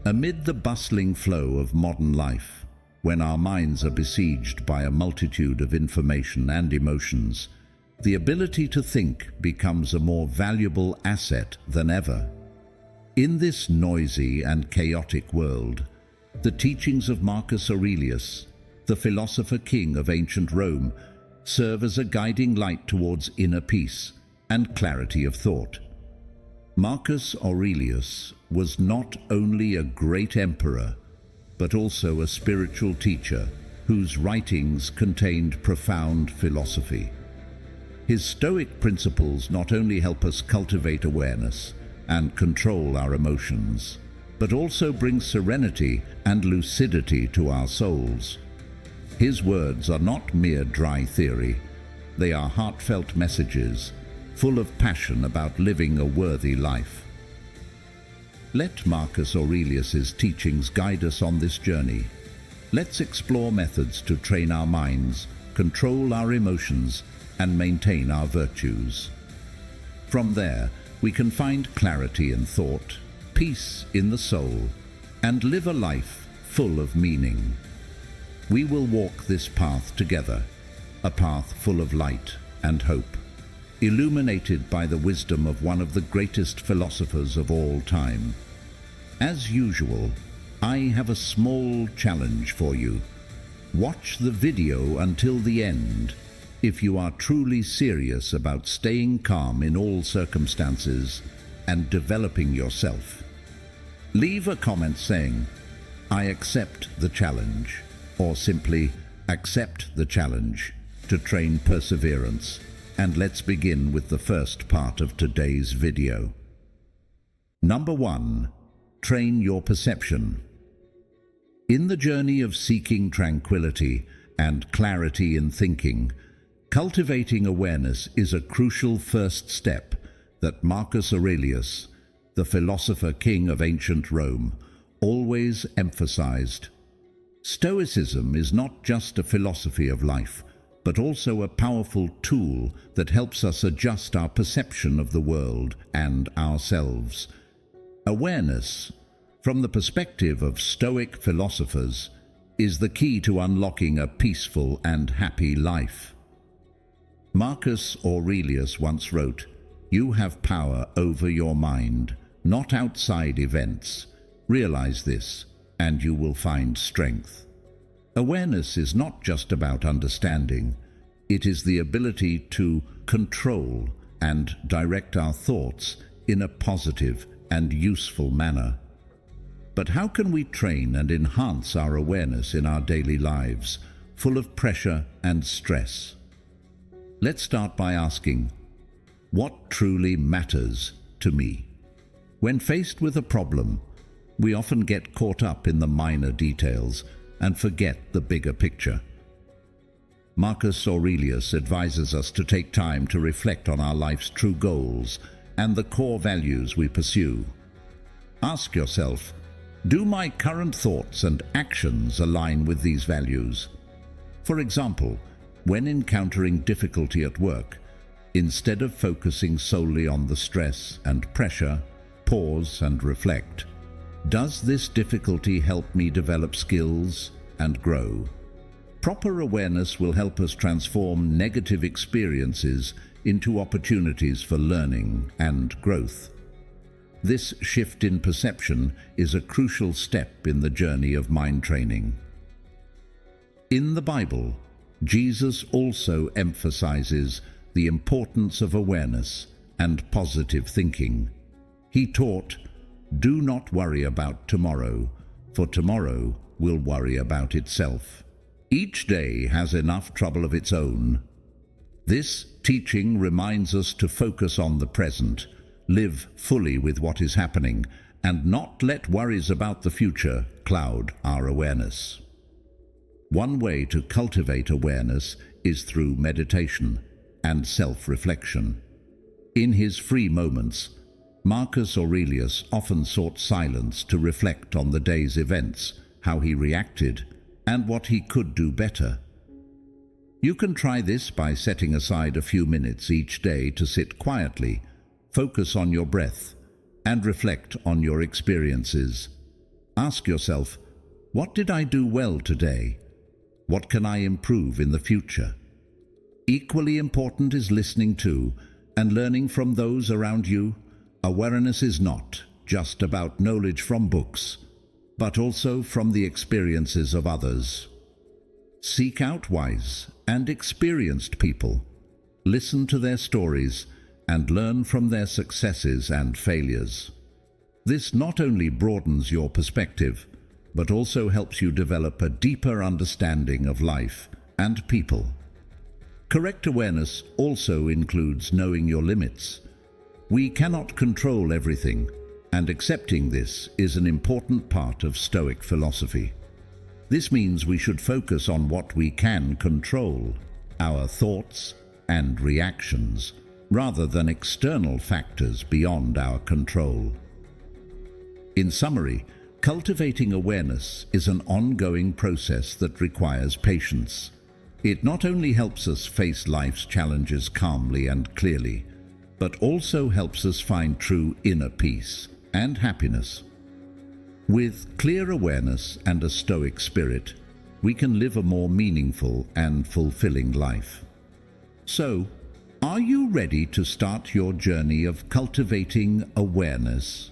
Amid the bustling flow of modern life, when our minds are besieged by a multitude of information and emotions, the ability to think becomes a more valuable asset than ever. In this noisy and chaotic world, the teachings of Marcus Aurelius, the philosopher king of ancient Rome, serve as a guiding light towards inner peace and clarity of thought. Marcus Aurelius was not only a great emperor, but also a spiritual teacher whose writings contained profound philosophy. His Stoic principles not only help us cultivate awareness and control our emotions, but also bring serenity and lucidity to our souls. His words are not mere dry theory. They are heartfelt messages, full of passion about living a worthy life. Let Marcus Aurelius's teachings guide us on this journey. Let's explore methods to train our minds, control our emotions, and maintain our virtues. From there, we can find clarity in thought, peace in the soul, and live a life full of meaning. We will walk this path together, a path full of light and hope, illuminated by the wisdom of one of the greatest philosophers of all time. As usual, I have a small challenge for you. Watch the video until the end if you are truly serious about staying calm in all circumstances and developing yourself. Leave a comment saying, "I accept the challenge," or simply, "Accept the challenge," to train perseverance. And let's begin with the first part of today's video. Number 1. Train your perception. In the journey of seeking tranquility and clarity in thinking, cultivating awareness is a crucial first step that Marcus Aurelius, the philosopher king of ancient Rome, always emphasized. Stoicism is not just a philosophy of life, but also a powerful tool that helps us adjust our perception of the world and ourselves. Awareness, from the perspective of Stoic philosophers, is the key to unlocking a peaceful and happy life. Marcus Aurelius once wrote, "You have power over your mind, not outside events. Realize this, and you will find strength." Awareness is not just about understanding. It is the ability to control and direct our thoughts in a positive and useful manner. But how can we train and enhance our awareness in our daily lives, full of pressure and stress? Let's start by asking, what truly matters to me? When faced with a problem, we often get caught up in the minor details and forget the bigger picture. Marcus Aurelius advises us to take time to reflect on our life's true goals and the core values we pursue. Ask yourself, do my current thoughts and actions align with these values? For example, when encountering difficulty at work, instead of focusing solely on the stress and pressure, pause and reflect. Does this difficulty help me develop skills and grow? Proper awareness will help us transform negative experiences into opportunities for learning and growth. This shift in perception is a crucial step in the journey of mind training. In the Bible, Jesus also emphasizes the importance of awareness and positive thinking. He taught, "Do not worry about tomorrow, for tomorrow will worry about itself. Each day has enough trouble of its own." This teaching reminds us to focus on the present, live fully with what is happening, and not let worries about the future cloud our awareness. One way to cultivate awareness is through meditation and self-reflection. In his free moments, Marcus Aurelius often sought silence to reflect on the day's events, how he reacted, and what he could do better. You can try this by setting aside a few minutes each day to sit quietly, focus on your breath, and reflect on your experiences. Ask yourself, what did I do well today? What can I improve in the future? Equally important is listening to and learning from those around you. Awareness is not just about knowledge from books, but also from the experiences of others. Seek out wise and experienced people. Listen to their stories and learn from their successes and failures. This not only broadens your perspective, but also helps you develop a deeper understanding of life and people. Correct awareness also includes knowing your limits. We cannot control everything, and accepting this is an important part of Stoic philosophy. This means we should focus on what we can control, our thoughts and reactions, rather than external factors beyond our control. In summary, cultivating awareness is an ongoing process that requires patience. It not only helps us face life's challenges calmly and clearly, but also helps us find true inner peace and happiness. With clear awareness and a Stoic spirit, we can live a more meaningful and fulfilling life. So, are you ready to start your journey of cultivating awareness?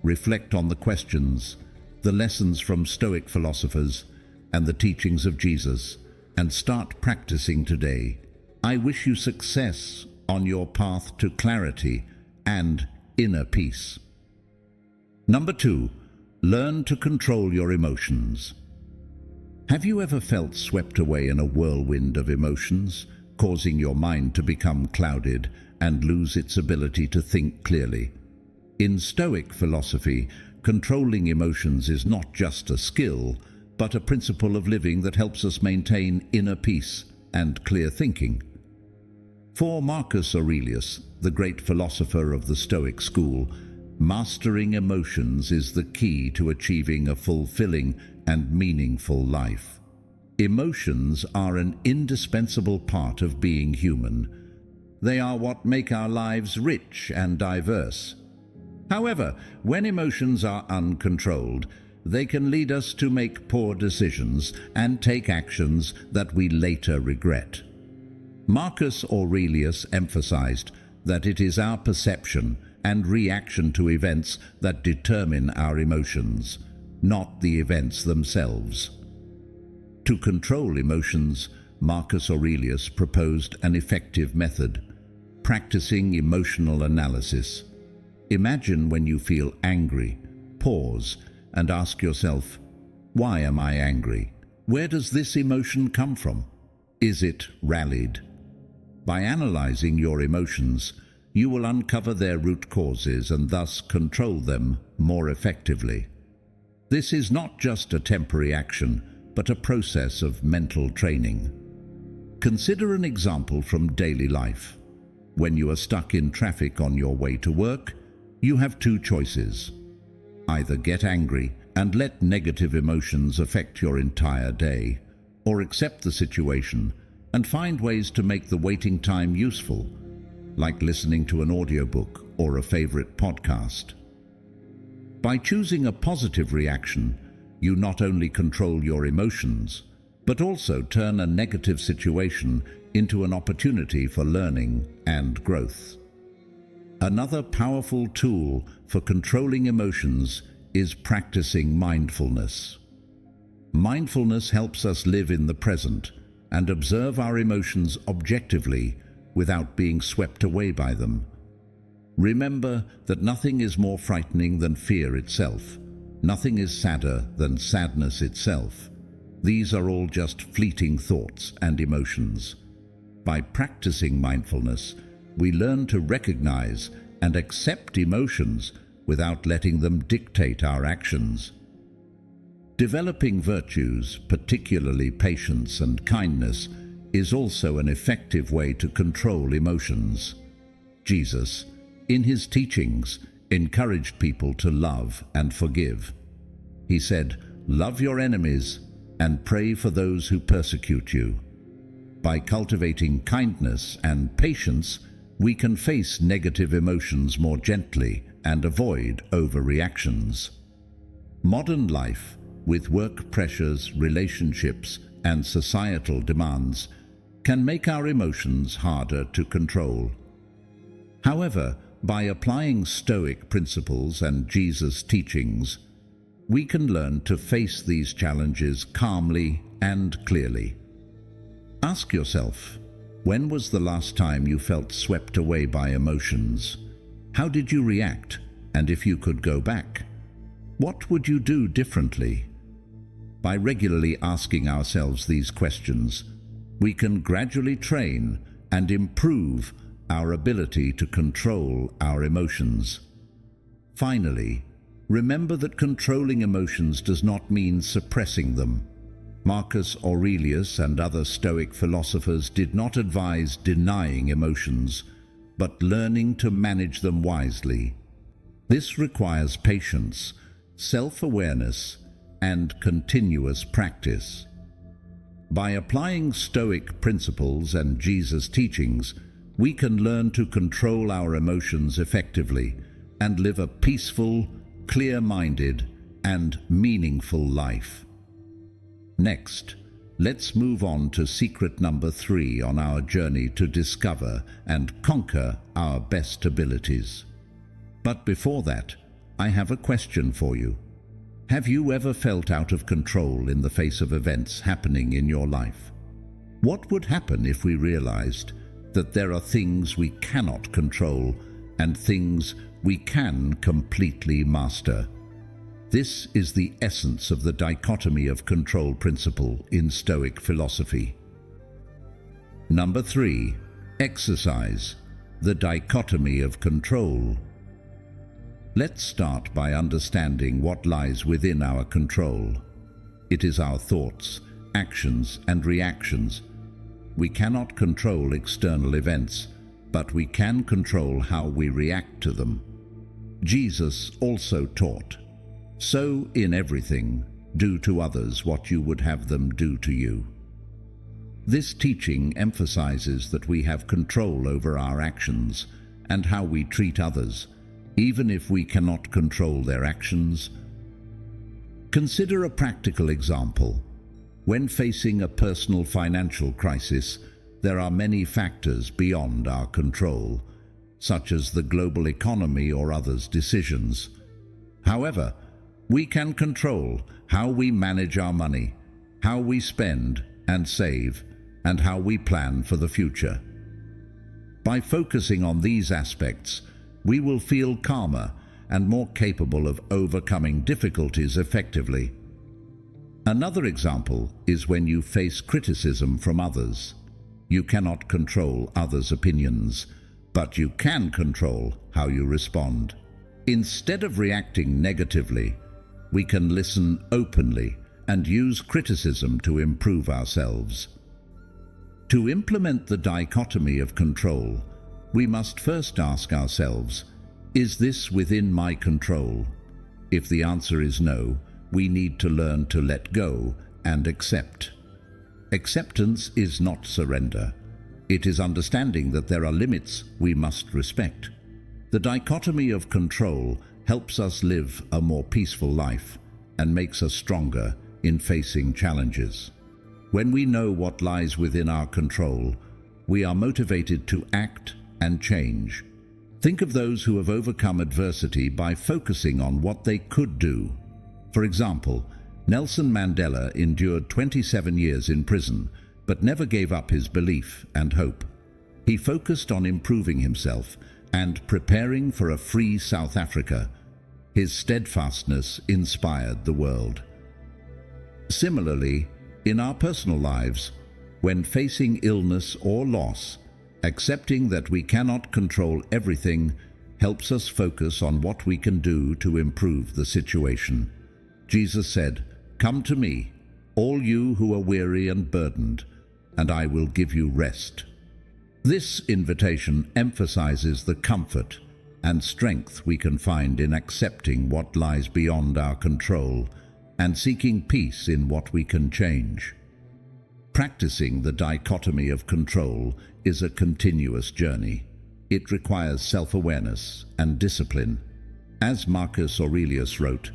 Reflect on the questions, the lessons from Stoic philosophers, and the teachings of Jesus, and start practicing today. I wish you success on your path to clarity and inner peace. Number 2, learn to control your emotions. Have you ever felt swept away in a whirlwind of emotions, causing your mind to become clouded and lose its ability to think clearly? In Stoic philosophy, controlling emotions is not just a skill, but a principle of living that helps us maintain inner peace and clear thinking. For Marcus Aurelius, the great philosopher of the Stoic school, mastering emotions is the key to achieving a fulfilling and meaningful life. Emotions are an indispensable part of being human. They are what make our lives rich and diverse. However, when emotions are uncontrolled, they can lead us to make poor decisions and take actions that we later regret. Marcus Aurelius emphasized that it is our perception and reaction to events that determine our emotions, not the events themselves. To control emotions, Marcus Aurelius proposed an effective method: practicing emotional analysis. Imagine when you feel angry, pause and ask yourself, why am I angry? Where does this emotion come from? Is it rallied? By analyzing your emotions, you will uncover their root causes and thus control them more effectively. This is not just a temporary action, but a process of mental training. Consider an example from daily life. When you are stuck in traffic on your way to work, you have two choices. Either get angry and let negative emotions affect your entire day, or accept the situation and find ways to make the waiting time useful, like listening to an audiobook or a favorite podcast. By choosing a positive reaction, you not only control your emotions, but also turn a negative situation into an opportunity for learning and growth. Another powerful tool for controlling emotions is practicing mindfulness. Mindfulness helps us live in the present and observe our emotions objectively without being swept away by them. Remember that nothing is more frightening than fear itself. Nothing is sadder than sadness itself. These are all just fleeting thoughts and emotions. By practicing mindfulness, we learn to recognize and accept emotions without letting them dictate our actions. Developing virtues, particularly patience and kindness, is also an effective way to control emotions. Jesus, in his teachings, encouraged people to love and forgive. He said, "Love your enemies and pray for those who persecute you." By cultivating kindness and patience, we can face negative emotions more gently and avoid overreactions. Modern life, with work pressures, relationships, and societal demands, can make our emotions harder to control. However, by applying Stoic principles and Jesus' teachings, we can learn to face these challenges calmly and clearly. Ask yourself, when was the last time you felt swept away by emotions? How did you react? And if you could go back, what would you do differently? By regularly asking ourselves these questions, we can gradually train and improve our ability to control our emotions. Finally, remember that controlling emotions does not mean suppressing them. Marcus Aurelius and other Stoic philosophers did not advise denying emotions, but learning to manage them wisely. This requires patience, self-awareness, and continuous practice. By applying Stoic principles and Jesus' teachings, we can learn to control our emotions effectively and live a peaceful, clear-minded, and meaningful life. Next, let's move on to secret number 3 on our journey to discover and conquer our best abilities. But before that, I have a question for you. Have you ever felt out of control in the face of events happening in your life? What would happen if we realized that there are things we cannot control and things we can completely master? This is the essence of the dichotomy of control principle in Stoic philosophy. Number 3. Exercise, the dichotomy of control. Let's start by understanding what lies within our control. It is our thoughts, actions, and reactions. We cannot control external events, but we can control how we react to them. Jesus also taught, "So in everything, do to others what you would have them do to you." This teaching emphasizes that we have control over our actions and how we treat others, even if we cannot control their actions. Consider a practical example. When facing a personal financial crisis, there are many factors beyond our control, such as the global economy or others' decisions. However, we can control how we manage our money, how we spend and save, and how we plan for the future. By focusing on these aspects, we will feel calmer and more capable of overcoming difficulties effectively. Another example is when you face criticism from others. You cannot control others' opinions, but you can control how you respond. Instead of reacting negatively, we can listen openly and use criticism to improve ourselves. To implement the dichotomy of control, we must first ask ourselves, is this within my control? If the answer is no, we need to learn to let go and accept. Acceptance is not surrender. It is understanding that there are limits we must respect. The dichotomy of control helps us live a more peaceful life and makes us stronger in facing challenges. When we know what lies within our control, we are motivated to act and change. Think of those who have overcome adversity by focusing on what they could do. For example, Nelson Mandela endured 27 years in prison, but never gave up his belief and hope. He focused on improving himself and preparing for a free South Africa. His steadfastness inspired the world. Similarly, in our personal lives, when facing illness or loss, accepting that we cannot control everything helps us focus on what we can do to improve the situation. Jesus said, "Come to me, all you who are weary and burdened, and I will give you rest." This invitation emphasizes the comfort and strength we can find in accepting what lies beyond our control and seeking peace in what we can change. Practicing the dichotomy of control is a continuous journey. It requires self-awareness and discipline. As Marcus Aurelius wrote,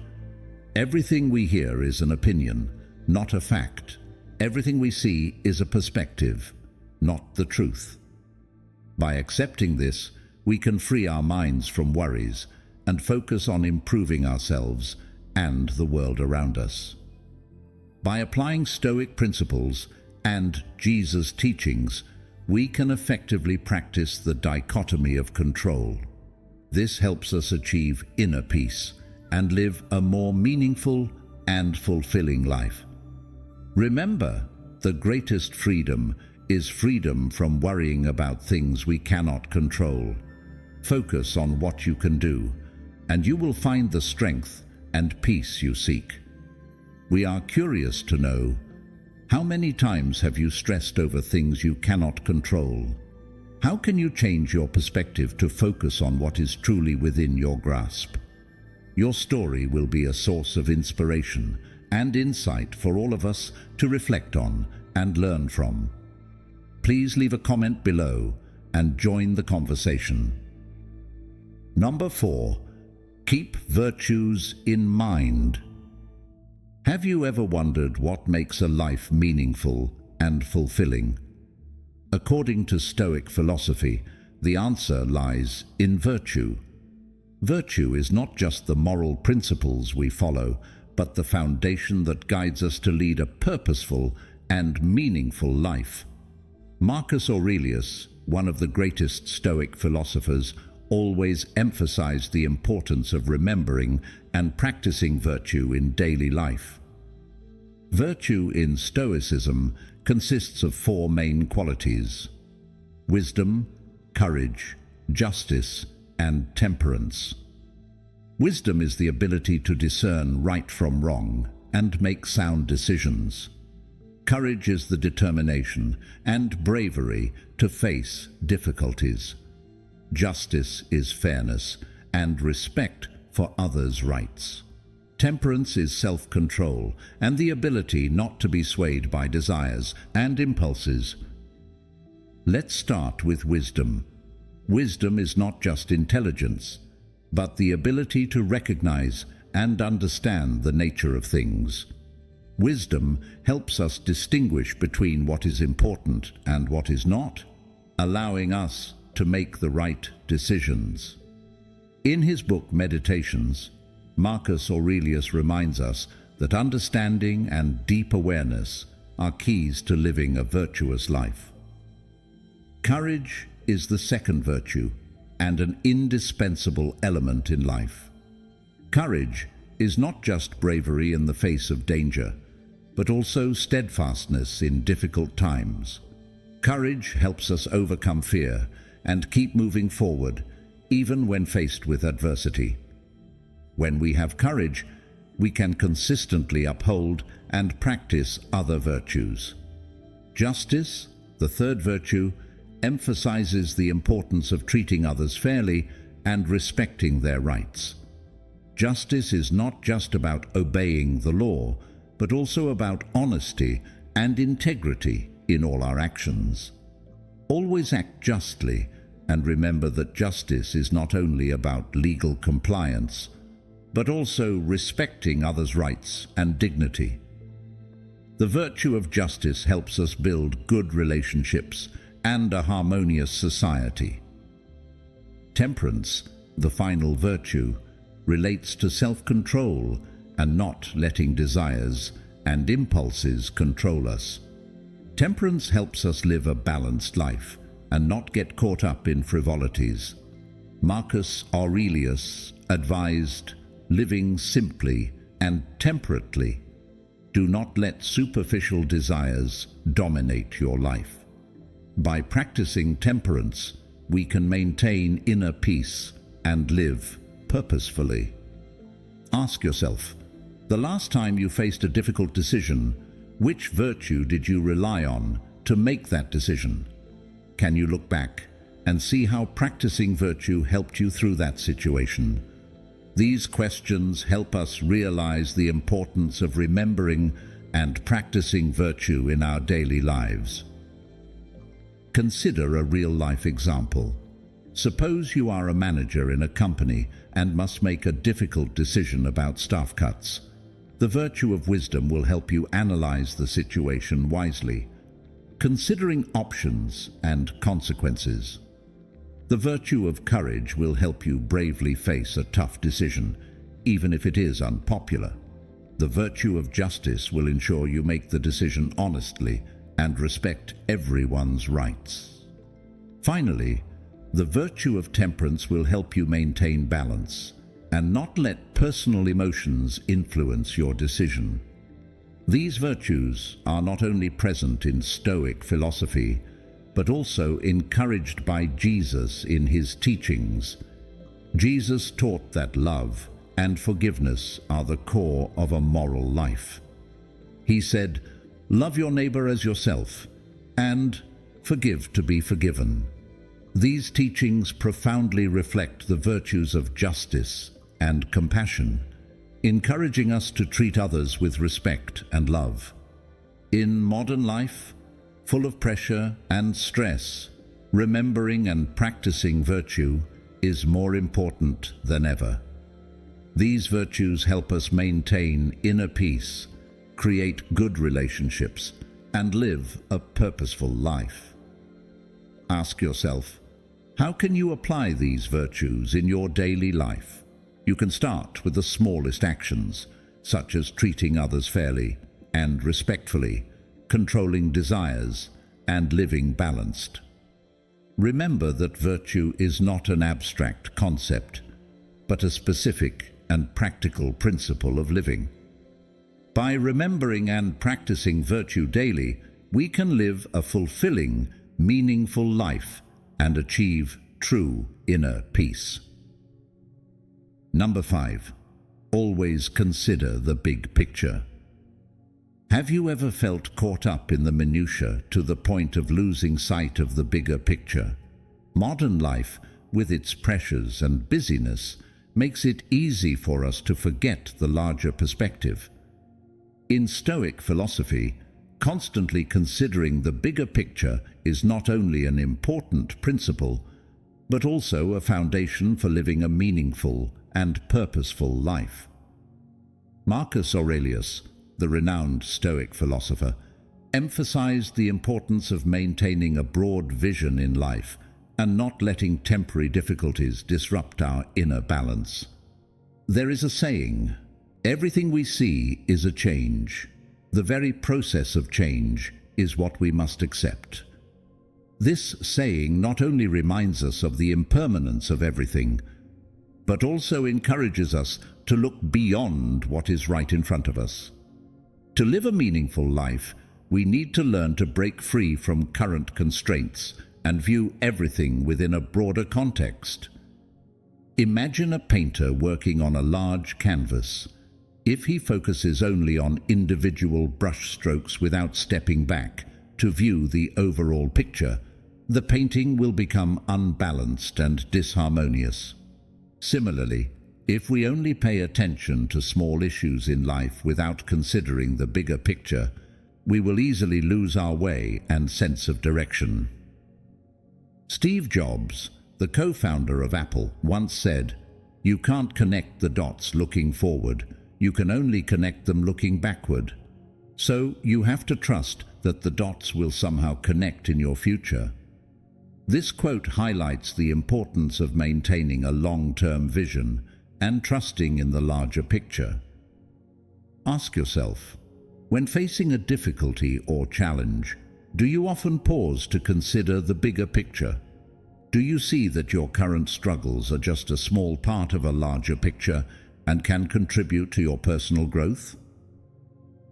Everything we hear is an opinion, not a fact. Everything we see is a perspective, not the truth. By accepting this, we can free our minds from worries and focus on improving ourselves and the world around us. By applying Stoic principles and Jesus' teachings, we can effectively practice the dichotomy of control. This helps us achieve inner peace and live a more meaningful and fulfilling life. Remember, the greatest freedom is freedom from worrying about things we cannot control. Focus on what you can do, and you will find the strength and peace you seek. We are curious to know, how many times have you stressed over things you cannot control? How can you change your perspective to focus on what is truly within your grasp? Your story will be a source of inspiration and insight for all of us to reflect on and learn from. Please leave a comment below and join the conversation. Number 4. Keep virtues in mind. Have you ever wondered what makes a life meaningful and fulfilling? According to Stoic philosophy, the answer lies in virtue. Virtue is not just the moral principles we follow, but the foundation that guides us to lead a purposeful and meaningful life. Marcus Aurelius, one of the greatest Stoic philosophers, always emphasized the importance of remembering and practicing virtue in daily life. Virtue in Stoicism consists of 4 main qualities: wisdom, courage, justice, and temperance. Wisdom is the ability to discern right from wrong and make sound decisions. Courage is the determination and bravery to face difficulties. Justice is fairness and respect for others' rights. Temperance is self-control and the ability not to be swayed by desires and impulses. Let's start with wisdom. Wisdom is not just intelligence, but the ability to recognize and understand the nature of things. Wisdom helps us distinguish between what is important and what is not, allowing us to make the right decisions. In his book Meditations, Marcus Aurelius reminds us that understanding and deep awareness are keys to living a virtuous life. Courage is the second virtue and an indispensable element in life. Courage is not just bravery in the face of danger, but also steadfastness in difficult times. Courage helps us overcome fear and keep moving forward, even when faced with adversity. When we have courage, we can consistently uphold and practice other virtues. Justice, the third virtue, emphasizes the importance of treating others fairly and respecting their rights. Justice is not just about obeying the law, but also about honesty and integrity in all our actions. Always act justly, and remember that justice is not only about legal compliance, but also respecting others' rights and dignity. The virtue of justice helps us build good relationships and a harmonious society. Temperance, the final virtue, relates to self-control and not letting desires and impulses control us. Temperance helps us live a balanced life and not get caught up in frivolities. Marcus Aurelius advised living simply and temperately. Do not let superficial desires dominate your life. By practicing temperance, we can maintain inner peace and live purposefully. Ask yourself, the last time you faced a difficult decision, which virtue did you rely on to make that decision? Can you look back and see how practicing virtue helped you through that situation? These questions help us realize the importance of remembering and practicing virtue in our daily lives. Consider a real-life example. Suppose you are a manager in a company and must make a difficult decision about staff cuts. The virtue of wisdom will help you analyze the situation wisely, considering options and consequences. The virtue of courage will help you bravely face a tough decision, even if it is unpopular. The virtue of justice will ensure you make the decision honestly and respect everyone's rights. Finally, the virtue of temperance will help you maintain balance and not let personal emotions influence your decision. These virtues are not only present in Stoic philosophy, but also encouraged by Jesus in his teachings. Jesus taught that love and forgiveness are the core of a moral life. He said, "Love your neighbor as yourself," and "Forgive to be forgiven." These teachings profoundly reflect the virtues of justice and compassion, encouraging us to treat others with respect and love. In modern life, full of pressure and stress, remembering and practicing virtue is more important than ever. These virtues help us maintain inner peace, create good relationships, and live a purposeful life. Ask yourself, how can you apply these virtues in your daily life? You can start with the smallest actions, such as treating others fairly and respectfully, controlling desires, and living balanced. Remember that virtue is not an abstract concept, but a specific and practical principle of living. By remembering and practicing virtue daily, we can live a fulfilling, meaningful life and achieve true inner peace. Number 5. Always consider the big picture. Have you ever felt caught up in the minutiae to the point of losing sight of the bigger picture? Modern life, with its pressures and busyness, makes it easy for us to forget the larger perspective. In Stoic philosophy, constantly considering the bigger picture is not only an important principle, but also a foundation for living a meaningful and purposeful life. Marcus Aurelius, the renowned Stoic philosopher, emphasized the importance of maintaining a broad vision in life and not letting temporary difficulties disrupt our inner balance. There is a saying, "Everything we see is a change. The very process of change is what we must accept." This saying not only reminds us of the impermanence of everything, but also encourages us to look beyond what is right in front of us. To live a meaningful life, we need to learn to break free from current constraints and view everything within a broader context. Imagine a painter working on a large canvas. If he focuses only on individual brush strokes without stepping back to view the overall picture, the painting will become unbalanced and disharmonious. Similarly, if we only pay attention to small issues in life without considering the bigger picture, we will easily lose our way and sense of direction. Steve Jobs, the co-founder of Apple, once said, "You can't connect the dots looking forward, you can only connect them looking backward. So you have to trust that the dots will somehow connect in your future." This quote highlights the importance of maintaining a long-term vision and trusting in the larger picture. Ask yourself, when facing a difficulty or challenge, do you often pause to consider the bigger picture? Do you see that your current struggles are just a small part of a larger picture and can contribute to your personal growth?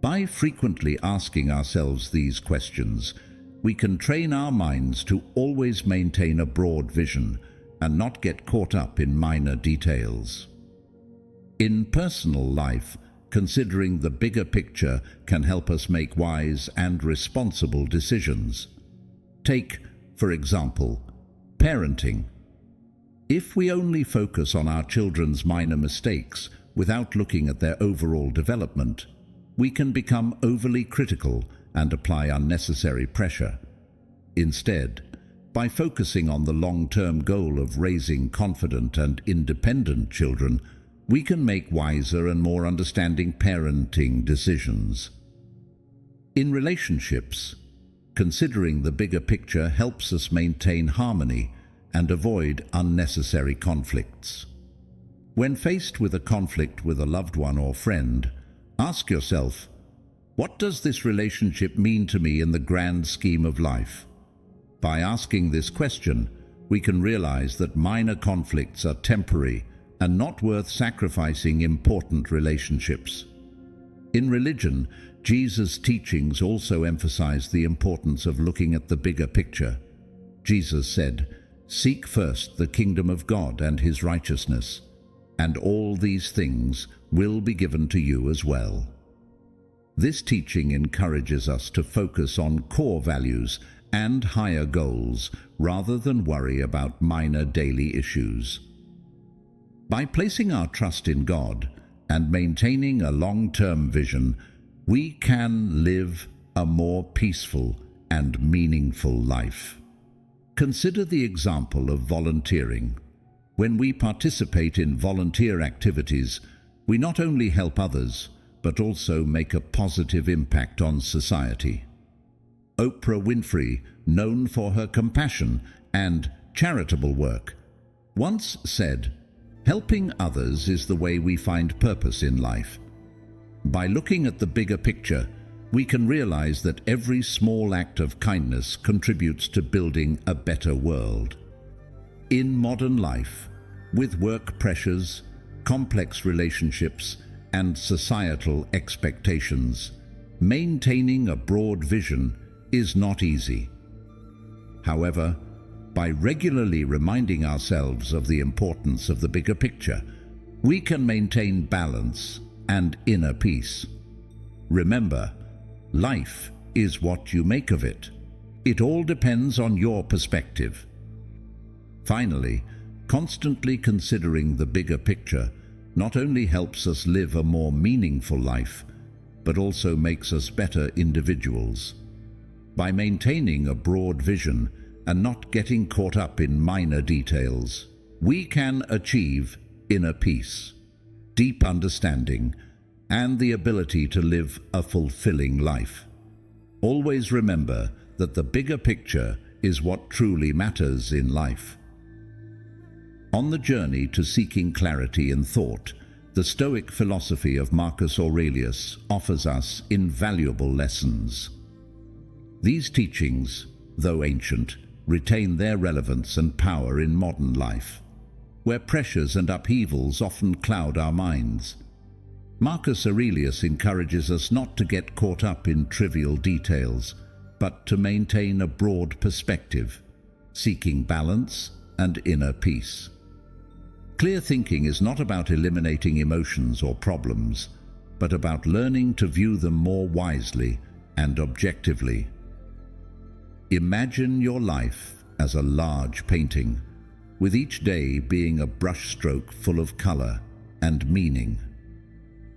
By frequently asking ourselves these questions, we can train our minds to always maintain a broad vision and not get caught up in minor details. In personal life, considering the bigger picture can help us make wise and responsible decisions. Take, for example, parenting. If we only focus on our children's minor mistakes without looking at their overall development, we can become overly critical and apply unnecessary pressure. Instead, by focusing on the long-term goal of raising confident and independent children, we can make wiser and more understanding parenting decisions. In relationships, considering the bigger picture helps us maintain harmony and avoid unnecessary conflicts. When faced with a conflict with a loved one or friend, ask yourself, what does this relationship mean to me in the grand scheme of life? By asking this question, we can realize that minor conflicts are temporary and not worth sacrificing important relationships. In religion, Jesus' teachings also emphasize the importance of looking at the bigger picture. Jesus said, "Seek first the kingdom of God and his righteousness, and all these things will be given to you as well." This teaching encourages us to focus on core values and higher goals rather than worry about minor daily issues. By placing our trust in God and maintaining a long-term vision, we can live a more peaceful and meaningful life. Consider the example of volunteering. When we participate in volunteer activities, we not only help others, but also make a positive impact on society. Oprah Winfrey, known for her compassion and charitable work, once said, "Helping others is the way we find purpose in life." By looking at the bigger picture, we can realize that every small act of kindness contributes to building a better world. In modern life, with work pressures, complex relationships, and societal expectations, maintaining a broad vision is not easy. However, by regularly reminding ourselves of the importance of the bigger picture, we can maintain balance and inner peace. Remember, life is what you make of it. It all depends on your perspective. Finally, constantly considering the bigger picture not only helps us live a more meaningful life, but also makes us better individuals. By maintaining a broad vision and not getting caught up in minor details, we can achieve inner peace, deep understanding, and the ability to live a fulfilling life. Always remember that the bigger picture is what truly matters in life. On the journey to seeking clarity in thought, the Stoic philosophy of Marcus Aurelius offers us invaluable lessons. These teachings, though ancient, retain their relevance and power in modern life, where pressures and upheavals often cloud our minds. Marcus Aurelius encourages us not to get caught up in trivial details, but to maintain a broad perspective, seeking balance and inner peace. Clear thinking is not about eliminating emotions or problems, but about learning to view them more wisely and objectively. Imagine your life as a large painting, with each day being a brushstroke full of color and meaning.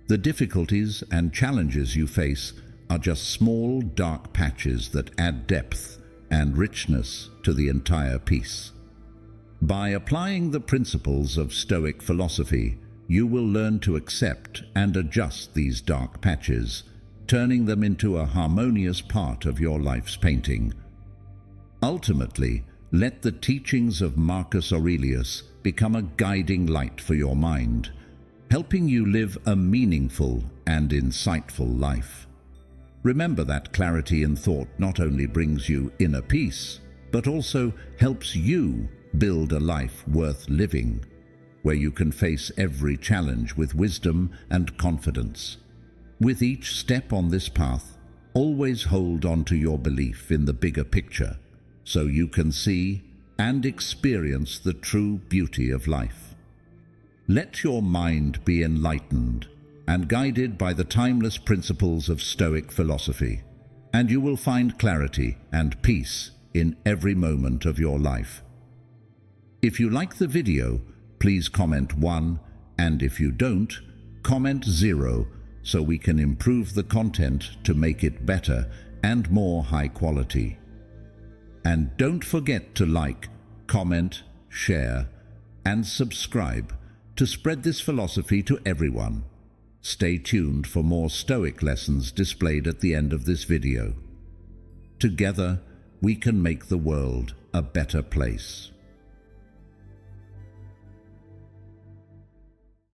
The difficulties and challenges you face are just small, dark patches that add depth and richness to the entire piece. By applying the principles of Stoic philosophy, you will learn to accept and adjust these dark patches, turning them into a harmonious part of your life's painting. Ultimately, let the teachings of Marcus Aurelius become a guiding light for your mind, helping you live a meaningful and insightful life. Remember that clarity in thought not only brings you inner peace, but also helps you build a life worth living, where you can face every challenge with wisdom and confidence. With each step on this path, always hold on to your belief in the bigger picture, so you can see and experience the true beauty of life. Let your mind be enlightened and guided by the timeless principles of Stoic philosophy, and you will find clarity and peace in every moment of your life. If you like the video, please comment 1, and if you don't, comment 0, so we can improve the content to make it better and more high quality. And don't forget to like, comment, share, and subscribe to spread this philosophy to everyone. Stay tuned for more Stoic lessons displayed at the end of this video. Together, we can make the world a better place.